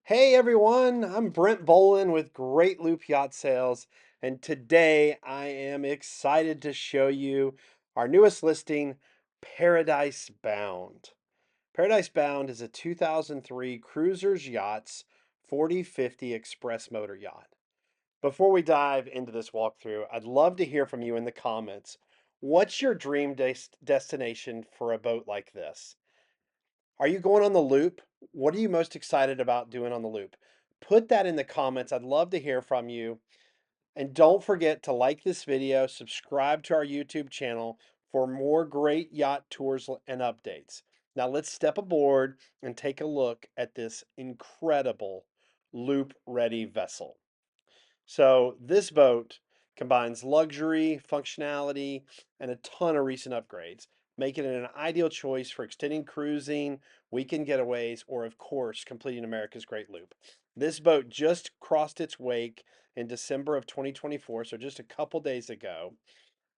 Hey everyone, I'm Brent Bowlin with Great Loop Yacht Sales, and today I am excited to show you our newest listing, Paradise Bound. Paradise Bound is a 2003 Cruisers Yachts 4050 Express Motor Yacht. Before we dive into this walkthrough, I'd love to hear from you in the comments. What's your dream destination for a boat like this? Are you going on the loop? What are you most excited about doing on the loop? Put that in the comments. I'd love to hear from you. And don't forget to like this video, subscribe to our YouTube channel for more great yacht tours and updates. Now let's step aboard and take a look at this incredible loop ready vessel. So this boat combines luxury, functionality, and a ton of recent upgrades, making it an ideal choice for extending cruising, weekend getaways, or of course, completing America's Great Loop. This boat just crossed its wake in December of 2024, so just a couple days ago.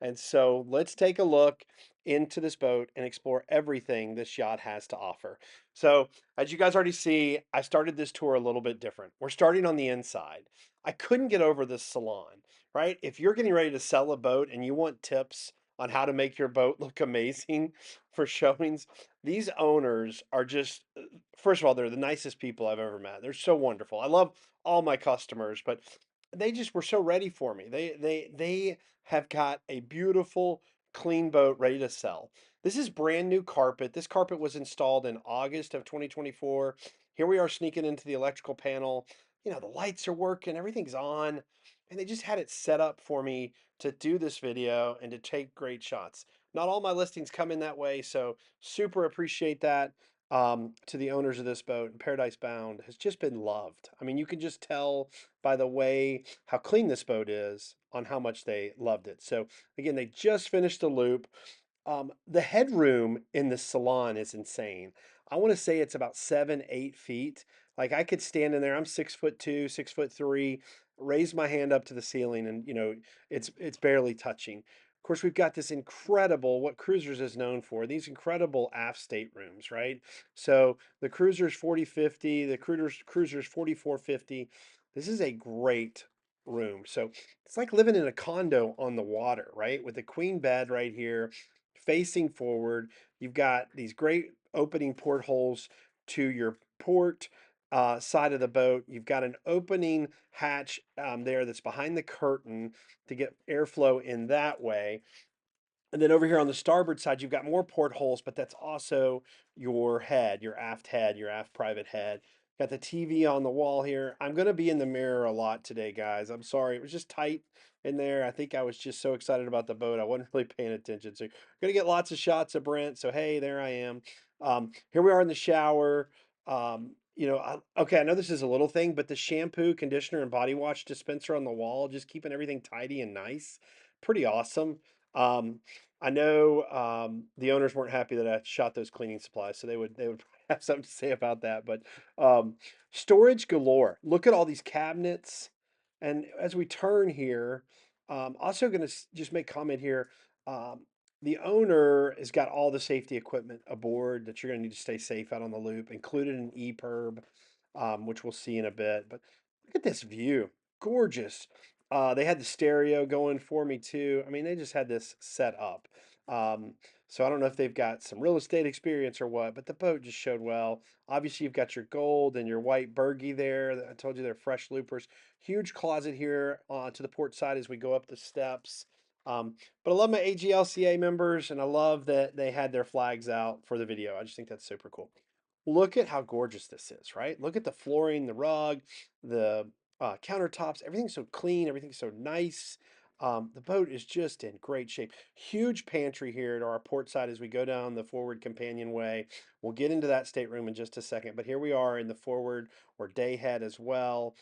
And so let's take a look into this boat and explore everything this yacht has to offer. So, as you guys already see, I started this tour a little bit different. We're starting on the inside. I couldn't get over this salon, right? If you're getting ready to sell a boat and you want tips on how to make your boat look amazing for showings, these owners are just, first of all, they're the nicest people I've ever met. They're so wonderful. I love all my customers, but they just were so ready for me. They have got a beautiful, clean boat ready to sell. This is brand new carpet. This carpet was installed in August of 2024. Here we are sneaking into the electrical panel. You know, the lights are working, everything's on, and they just had it set up for me to do this video and to take great shots. Not all my listings come in that way, so super appreciate that. To the owners of this boat, Paradise Bound has just been loved. I mean, you can just tell by the way how clean this boat is on how much they loved it. So again, they just finished the loop. The headroom in the salon is insane. I want to say it's about 7, 8 feet. Like I could stand in there. I'm 6'2", 6'3", raise my hand up to the ceiling, and it's barely touching. Of course, we've got this incredible, what Cruisers is known for, these incredible aft staterooms, right? So the Cruisers 4050, the Cruisers 4450. This is a great room. So it's like living in a condo on the water, right? With a queen bed right here facing forward. You've got these great opening portholes to your port side of the boat. You've got an opening hatch there that's behind the curtain to get airflow in that way. And then over here on the starboard side, you've got more portholes, but that's also your head, your aft private head. Got the TV on the wall here. I'm going to be in the mirror a lot today, guys. I'm sorry. It was just tight in there. I think I was just so excited about the boat. I wasn't really paying attention. So, going to get lots of shots of Brent. So, hey, there I am. Here we are in the shower. Okay, I know this is a little thing, but the shampoo, conditioner, and body wash dispenser on the wall, just keeping everything tidy and nice. Pretty awesome. Um, I know the owners weren't happy that I shot those cleaning supplies, so they would have something to say about that. But um, storage galore. Look at all these cabinets. And as we turn here, also going to just make comment here. Um, the owner has got all the safety equipment aboard that you're going to need to stay safe out on the loop, included an EPIRB, which we'll see in a bit. But look at this view, gorgeous. They had the stereo going for me too. I mean, they just had this set up. Um, so I don't know if they've got some real estate experience or what, but the boat just showed well. Obviously, you've got your gold and your white burgie there. I told you they're fresh loopers. Huge closet here to the port side as we go up the steps. But I love my AGLCA members, and I love that they had their flags out for the video. I just think that's super cool. Look at how gorgeous this is, right? Look at the flooring, the rug, the countertops. Everything's so clean, everything's so nice. The boat is just in great shape. Huge pantry here at our port side as we go down the forward companionway. We'll get into that stateroom in just a second, but here we are in the forward or day head as well.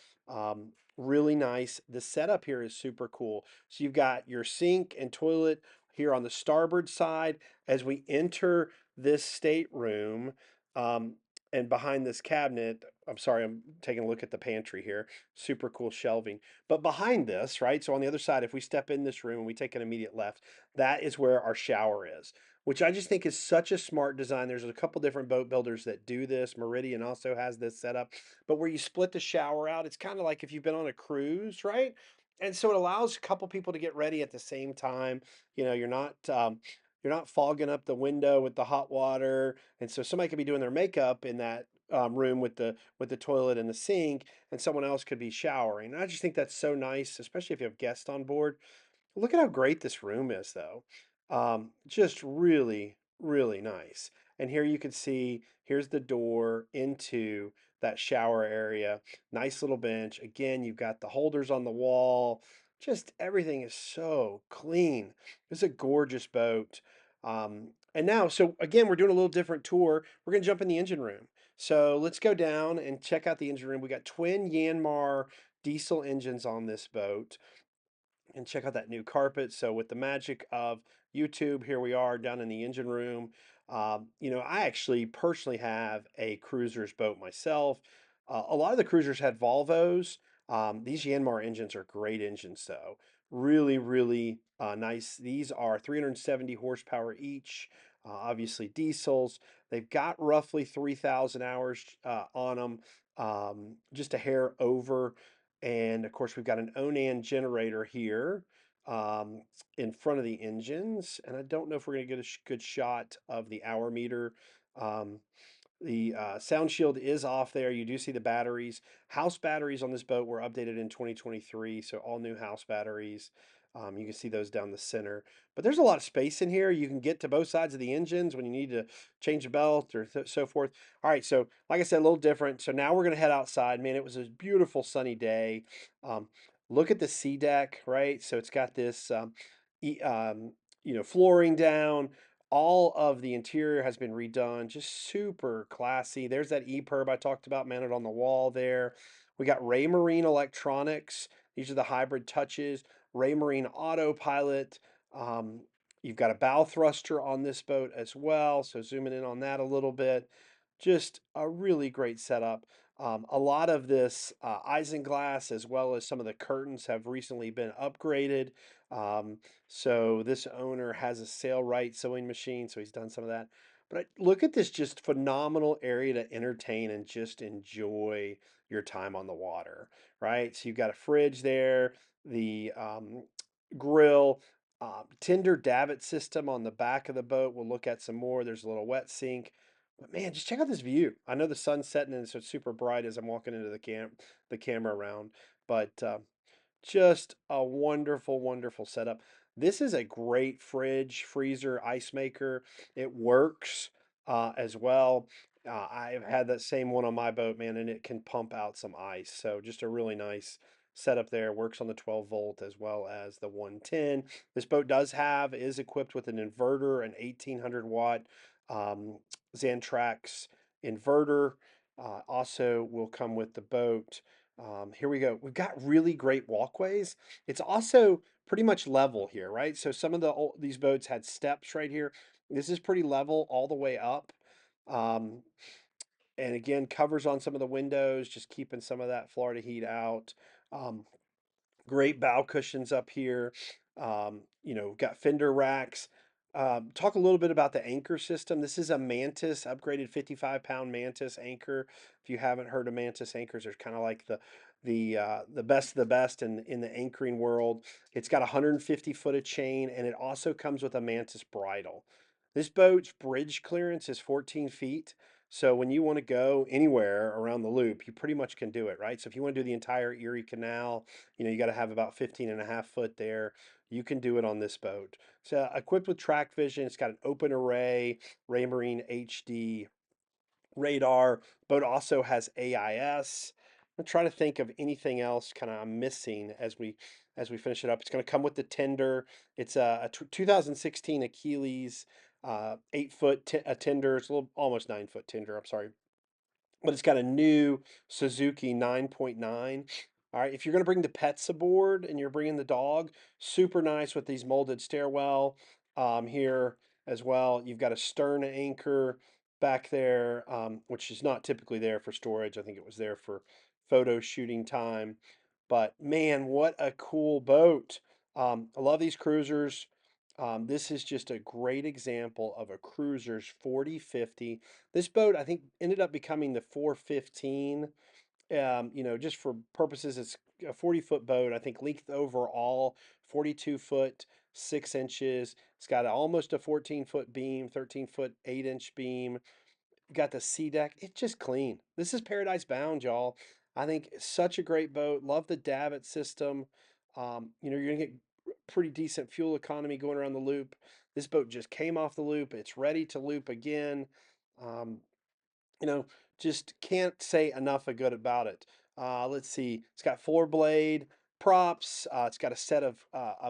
Really nice. The setup here is super cool. So you've got your sink and toilet here on the starboard side. As we enter this stateroom, and behind this cabinet, I'm sorry, I'm taking a look at the pantry here. Super cool shelving. But behind this, right? So on the other side, if we step in this room and we take an immediate left, that is where our shower is, which I just think is such a smart design. There's a couple different boat builders that do this. Meridian also has this setup, but where you split the shower out, it's kind of like if you've been on a cruise, right? And so it allows a couple people to get ready at the same time. You know, you're not fogging up the window with the hot water, and so somebody could be doing their makeup in that room with the toilet and the sink, and someone else could be showering. And I just think that's so nice, especially if you have guests on board. Look at how great this room is, though. Just really, really nice. And here you can see, here's the door into that shower area. Nice little bench. Again, you've got the holders on the wall. Just everything is so clean. It's a gorgeous boat. And now, so again, we're doing a little different tour. We're going to jump in the engine room. So let's go down and check out the engine room. We got twin Yanmar diesel engines on this boat, and check out that new carpet. So with the magic of YouTube, here we are down in the engine room. You know, I actually personally have a cruiser's boat myself. A lot of the cruisers had Volvos. These Yanmar engines are great engines, though. Really, really nice. These are 370 horsepower each. Obviously, diesels. They've got roughly 3,000 hours on them, just a hair over. And of course, we've got an Onan generator here um, in front of the engines. And I don't know if we're going to get a good shot of the hour meter. Um, the sound shield is off there. You do see the batteries. House batteries on this boat were updated in 2023, so all new house batteries. You can see those down the center. But there's a lot of space in here. You can get to both sides of the engines when you need to change a belt or so forth. All right, so like I said, a little different. So now we're going to head outside. Man, it was a beautiful sunny day. Um, Look at the sea deck, right? So it's got this, e- um, flooring down. All of the interior has been redone, just super classy. There's that EPIRB I talked about mounted on the wall there. We got Raymarine electronics. These are the hybrid touches. Raymarine autopilot. Um, you've got a bow thruster on this boat as well. So zooming in on that a little bit. Just a really great setup. A lot of this isinglass as well as some of the curtains have recently been upgraded. Um, so this owner has a Sailrite sewing machine, so he's done some of that. But look at this just phenomenal area to entertain and just enjoy your time on the water, right? So you've got a fridge there, the grill, tinder davit system on the back of the boat. We'll look at some more. There's a little wet sink. But man, just check out this view. I know the sun's setting and so it's super bright as I'm walking into the camera around, but just a wonderful, wonderful setup. This is a great fridge, freezer, ice maker. It works as well. I've had that same one on my boat, man, and it can pump out some ice. So just a really nice setup there. Works on the 12 volt as well as the 110. This boat is equipped with an inverter, an 1800 watt um, Xantrax inverter. Also will come with the boat. Here we go. We've got really great walkways. It's also pretty much level here, right? So some of these boats had steps right here. This is pretty level all the way up. Um, and again, covers on some of the windows, just keeping some of that Florida heat out. Um, Great bow cushions up here. Got fender racks. Talk a little bit about the anchor system. This is a Mantis, upgraded 55-pound Mantis anchor. If you haven't heard of Mantis anchors, there's kind of like the best of the best in the anchoring world. It's got 150 foot of chain, and it also comes with a Mantis bridle. This boat's bridge clearance is 14 feet. So when you want to go anywhere around the loop, you pretty much can do it, right? So if you want to do the entire Erie Canal, you got to have about 15.5 foot there. You can do it on this boat. So equipped with track vision, it's got an open array, Raymarine HD radar. Boat also has AIS. I'm trying to think of anything else kind of I'm missing as we finish it up. It's going to come with the tender. It's a 2016 Achilles 8 foot a tender. It's a little almost 9 foot tender. I'm sorry, but it's got a new Suzuki 9.9. All right, if you're going to bring the pets aboard and you're bringing the dog, super nice with these molded stairwell here as well. You've got a stern anchor. back there, which is not typically there for storage. I think it was there for photo shooting time. But man, what a cool boat. I love these cruisers. This is just a great example of a cruiser's 4050. This boat, I think, ended up becoming the 415. Just for purposes, it's a 40-foot boat. I think length overall, 42 foot, 6 inches. It's got almost a 14-foot beam, 13-foot, 8-inch beam. Got the sea deck. It's just clean. This is Paradise Bound, y'all. I think it's such a great boat. Love the Davit system. You're gonna get pretty decent fuel economy going around the loop. This boat just came off the loop. It's ready to loop again. Um, you know, just can't say enough of good about it. Let's see, it's got four blade props. It's got a set of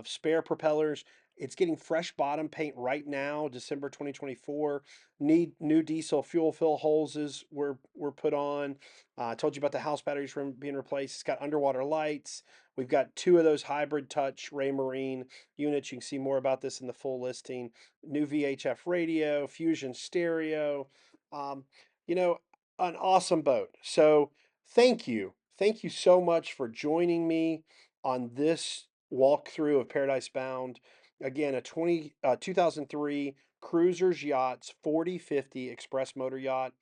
spare propellers. It's getting fresh bottom paint right now, December 2024. Need new diesel fuel fill hoses were put on. I told you about the house batteries being replaced. It's got underwater lights. We've got two of those hybrid touch Raymarine units. You can see more about this in the full listing. New VHF radio, Fusion stereo. Um, you know, an awesome boat. So thank you. Thank you so much for joining me on this walkthrough of Paradise Bound. Again, 2003 Cruisers Yachts 4050 Express Motor Yacht,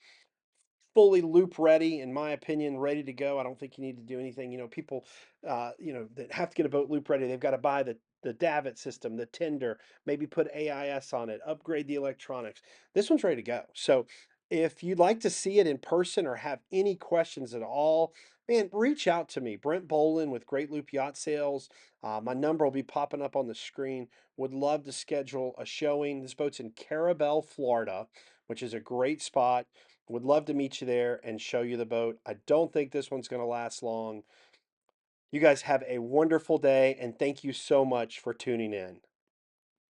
fully loop ready, in my opinion, ready to go. I don't think you need to do anything. People, that have to get a boat loop ready, they've got to buy the davit system, the tender, maybe put AIS on it, upgrade the electronics. This one's ready to go. So if you'd like to see it in person or have any questions at all, man, reach out to me, Brent Bowlin with Great Loop Yacht Sales. My number will be popping up on the screen. Would love to schedule a showing. This boat's in Carrabelle, Florida, which is a great spot. Would love to meet you there and show you the boat. I don't think this one's going to last long. You guys have a wonderful day, and thank you so much for tuning in.